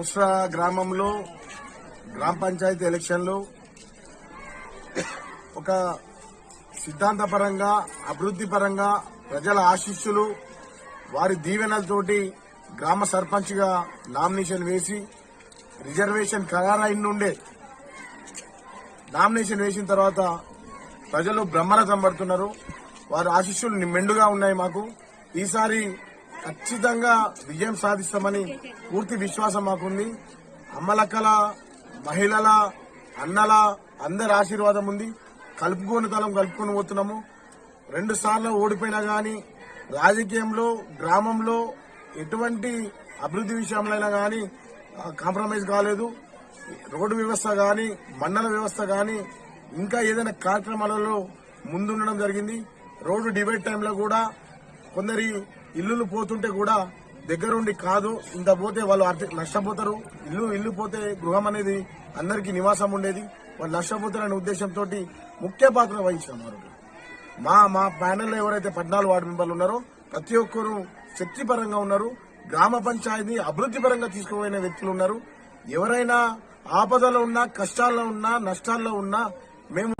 ముస్రా గ్రామంలో గ్రామ పంచాయతీ ఎలక్షన్లు ఒక సిద్ధాంతపరంగా అభివృద్ధి పరంగా ప్రజల ఆశీస్సులు వారి దీవెనలతోటి గ్రామ సర్పంచ్ గా నామినేషన్ వేసి రిజర్వేషన్ ఖరారైన నుండే నామినేషన్ వేసిన తర్వాత ప్రజలు బ్రహ్మరథం పడుతున్నారు. వారి ఆశీస్సులు మెండుగా ఉన్నాయి. మాకు ఈసారి ఖచ్చితంగా విజయం సాధిస్తామని పూర్తి విశ్వాసం మాకుంది. అమ్మలక్కల, మహిళల, అన్నల అందరి ఆశీర్వాదం ఉంది. కలుపుకొని పోతున్నాము. 2 సార్లు ఓడిపోయినా గాని రాజకీయంలో గ్రామంలో ఎటువంటి అభివృద్ధి విషయంలో గాని కాంప్రమైజ్ కాలేదు. రోడ్డు వ్యవస్థ గాని మండల వ్యవస్థ గాని ఇంకా ఏదైనా కార్యక్రమాలలో ముందుండడం జరిగింది. రోడ్డు డిబేట్ టైంలో కూడా కొందరి ఇల్లులు పోతుంటే కూడా దగ్గరుండి కాదు ఇంత పోతే వాళ్ళు నష్టపోతారు, ఇల్లు పోతే గృహం అనేది అందరికీ నివాసం ఉండేది, వాళ్ళు నష్టపోతారనే ఉద్దేశంతో ముఖ్య పాత్ర వహించారు. మా ప్యానెల్లో ఎవరైతే 14 వార్డు మెంబర్లు ఉన్నారో ప్రతి ఒక్కరూ శక్తిపరంగా ఉన్నారు. గ్రామ పంచాయతీ అభివృద్ధి పరంగా తీసుకుపోయిన వ్యక్తులు ఉన్నారు. ఎవరైనా ఆపదలో ఉన్నా, కష్టాల్లో ఉన్నా, నష్టాల్లో ఉన్నా మేము